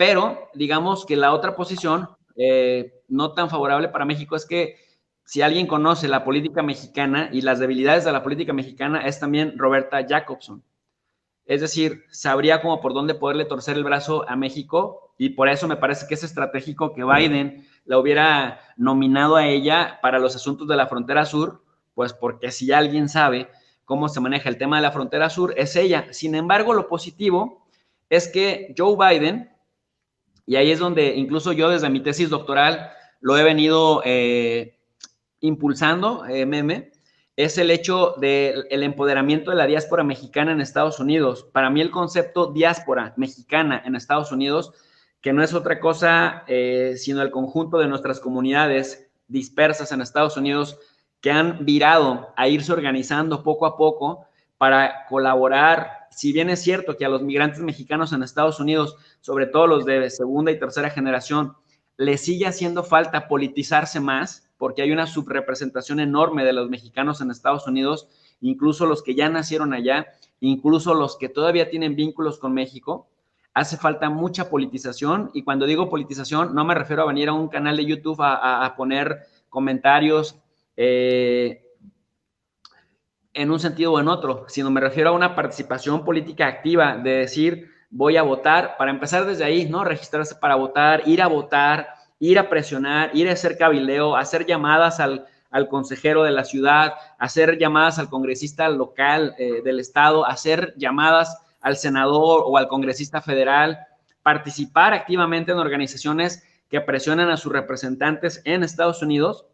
Pero digamos que la otra posición, no tan favorable para México, es que si alguien conoce la política mexicana y las debilidades de la política mexicana, es también Roberta Jacobson. Es decir, sabría como por dónde poderle torcer el brazo a México, y por eso me parece que es estratégico que Biden la hubiera nominado a ella para los asuntos de la frontera sur, pues porque si alguien sabe cómo se maneja el tema de la frontera sur, es ella. Sin embargo, lo positivo es que Joe Biden, y ahí es donde incluso yo desde mi tesis doctoral lo he venido impulsando, Meme, es el hecho del empoderamiento de la diáspora mexicana en Estados Unidos. Para mí el concepto diáspora mexicana en Estados Unidos, que no es otra cosa sino el conjunto de nuestras comunidades dispersas en Estados Unidos que han virado a irse organizando poco a poco para colaborar. Si bien es cierto que a los migrantes mexicanos en Estados Unidos, sobre todo los de segunda y tercera generación, les sigue haciendo falta politizarse más, porque hay una subrepresentación enorme de los mexicanos en Estados Unidos, incluso los que ya nacieron allá, incluso los que todavía tienen vínculos con México. Hace falta mucha politización, y cuando digo politización no me refiero a venir a un canal de YouTube a poner comentarios en un sentido o en otro, sino me refiero a una participación política activa, de decir, voy a votar, para empezar desde ahí, ¿no? Registrarse para votar, ir a presionar, ir a hacer cabildeo, hacer llamadas al consejero de la ciudad, hacer llamadas al congresista local del estado, hacer llamadas al senador o al congresista federal, participar activamente en organizaciones que presionan a sus representantes en Estados Unidos,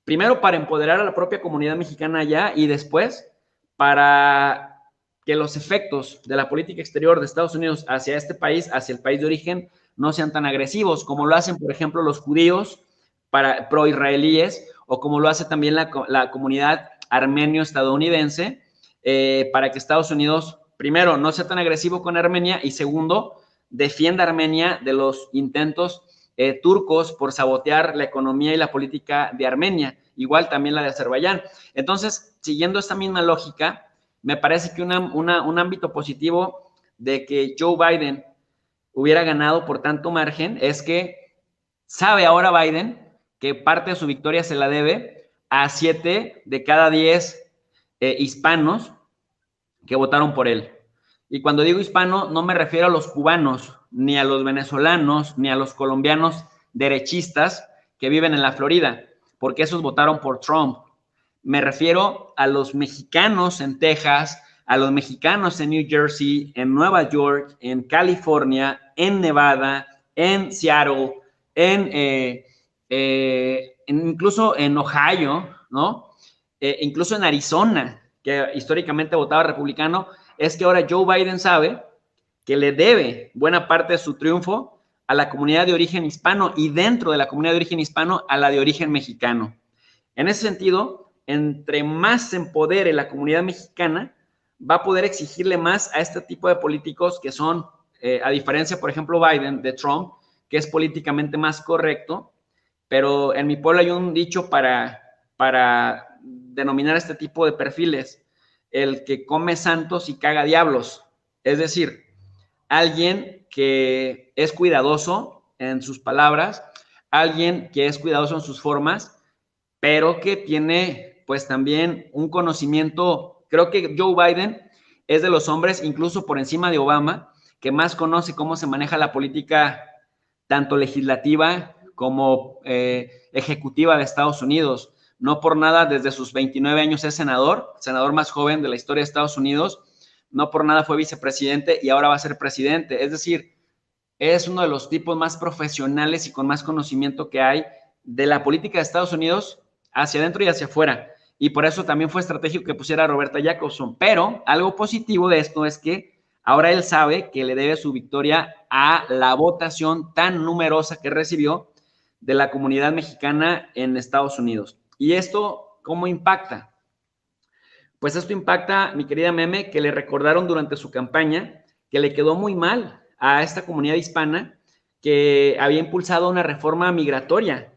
primero para empoderar a la propia comunidad mexicana allá, y después para que los efectos de la política exterior de Estados Unidos hacia este país, hacia el país de origen, no sean tan agresivos como lo hacen, por ejemplo, los judíos pro-israelíes, o como lo hace también la comunidad armenio-estadounidense, para que Estados Unidos, primero, no sea tan agresivo con Armenia, y segundo, defienda a Armenia de los intentos turcos por sabotear la economía y la política de Armenia, igual también la de Azerbaiyán. Entonces, siguiendo esta misma lógica, me parece que un ámbito positivo de que Joe Biden hubiera ganado por tanto margen es que sabe ahora Biden que parte de su victoria se la debe a 7 de cada 10 hispanos que votaron por él. Y cuando digo hispano, no me refiero a los cubanos, ni a los venezolanos, ni a los colombianos derechistas que viven en la Florida, porque esos votaron por Trump. Me refiero a los mexicanos en Texas, a los mexicanos en New Jersey, en Nueva York, en California, en Nevada, en Seattle, incluso en Ohio, ¿no? Incluso en Arizona, que históricamente votaba republicano. Es que ahora Joe Biden sabe que le debe buena parte de su triunfo a la comunidad de origen hispano, y dentro de la comunidad de origen hispano a la de origen mexicano. En ese sentido, entre más se empodere la comunidad mexicana, va a poder exigirle más a este tipo de políticos que son, a diferencia, por ejemplo, Biden, de Trump, que es políticamente más correcto, pero en mi pueblo hay un dicho para denominar este tipo de perfiles: el que come santos y caga diablos. Es decir, alguien que es cuidadoso en sus palabras, alguien que es cuidadoso en sus formas, pero que tiene pues también un conocimiento. Creo que Joe Biden es de los hombres, incluso por encima de Obama, que más conoce cómo se maneja la política tanto legislativa como ejecutiva de Estados Unidos. No por nada, desde sus 29 años es senador más joven de la historia de Estados Unidos. No por nada fue vicepresidente y ahora va a ser presidente. Es decir, es uno de los tipos más profesionales y con más conocimiento que hay de la política de Estados Unidos hacia adentro y hacia afuera. Y por eso también fue estratégico que pusiera a Roberta Jacobson. Pero algo positivo de esto es que ahora él sabe que le debe su victoria a la votación tan numerosa que recibió de la comunidad mexicana en Estados Unidos. ¿Y esto cómo impacta? Pues esto impacta, mi querida Meme, que le recordaron durante su campaña que le quedó muy mal a esta comunidad hispana, que había impulsado una reforma migratoria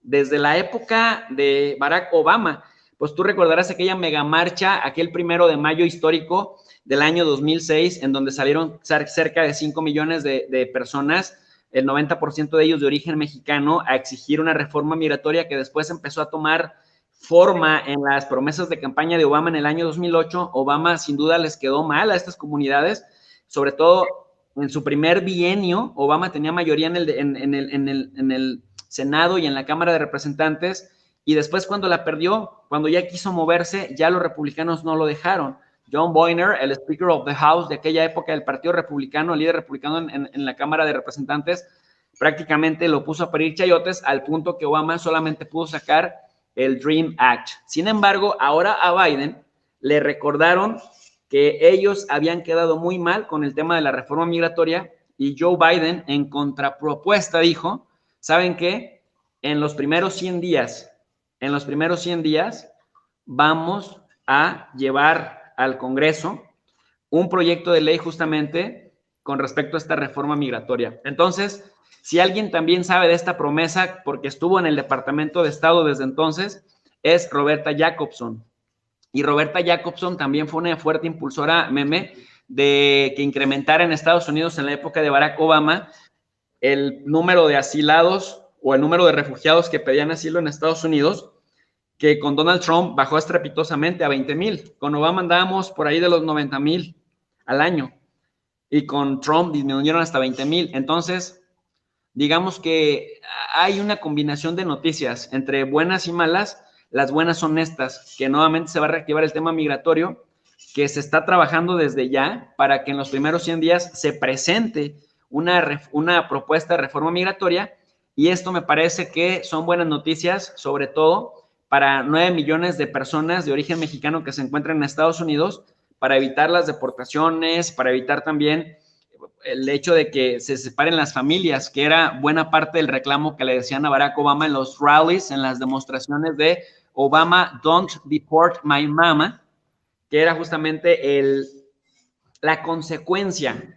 desde la época de Barack Obama. Pues tú recordarás aquella megamarcha, aquel 1 de mayo histórico del año 2006, en donde salieron cerca de 5 millones de personas el 90% de ellos de origen mexicano, a exigir una reforma migratoria que después empezó a tomar forma en las promesas de campaña de Obama en el año 2008. Obama sin duda les quedó mal a estas comunidades, sobre todo en su primer bienio. Obama tenía mayoría en el Senado y en la Cámara de Representantes, y después cuando la perdió, cuando ya quiso moverse, ya los republicanos no lo dejaron. John Boehner, el Speaker of the House de aquella época del Partido Republicano, el líder republicano en la Cámara de Representantes, prácticamente lo puso a parir chayotes, al punto que Obama solamente pudo sacar el Dream Act. Sin embargo, ahora a Biden le recordaron que ellos habían quedado muy mal con el tema de la reforma migratoria, y Joe Biden, en contrapropuesta, dijo, ¿saben qué? En los primeros 100 días vamos a llevar al Congreso un proyecto de ley justamente con respecto a esta reforma migratoria. Entonces, si alguien también sabe de esta promesa, porque estuvo en el Departamento de Estado desde entonces, es Roberta Jacobson. Y Roberta Jacobson también fue una fuerte impulsora, meme, de que incrementara en Estados Unidos en la época de Barack Obama el número de asilados o el número de refugiados que pedían asilo en Estados Unidos, que con Donald Trump bajó estrepitosamente a 20,000. Con Obama andábamos por ahí de los 90,000 al año, y con Trump disminuyeron hasta 20,000. Entonces, digamos que hay una combinación de noticias entre buenas y malas. Las buenas son estas, que nuevamente se va a reactivar el tema migratorio, que se está trabajando desde ya para que en los primeros 100 días se presente una propuesta de reforma migratoria, y esto me parece que son buenas noticias, sobre todo para 9 millones de personas de origen mexicano que se encuentran en Estados Unidos, para evitar las deportaciones, para evitar también el hecho de que se separen las familias, que era buena parte del reclamo que le decían a Barack Obama en los rallies, en las demostraciones de Obama, Don't Deport My Mama, que era justamente la consecuencia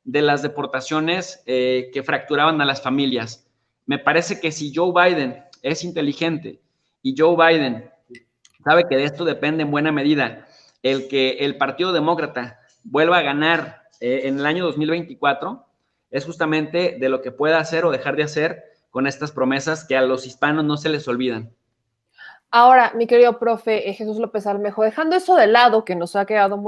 de las deportaciones que fracturaban a las familias. Me parece que si Joe Biden es inteligente y Joe Biden sabe que de esto depende en buena medida el que el Partido Demócrata vuelva a ganar en el año 2024, es justamente de lo que pueda hacer o dejar de hacer con estas promesas que a los hispanos no se les olvidan. Ahora, mi querido profe Jesús López Armejo, dejando eso de lado que nos ha quedado muy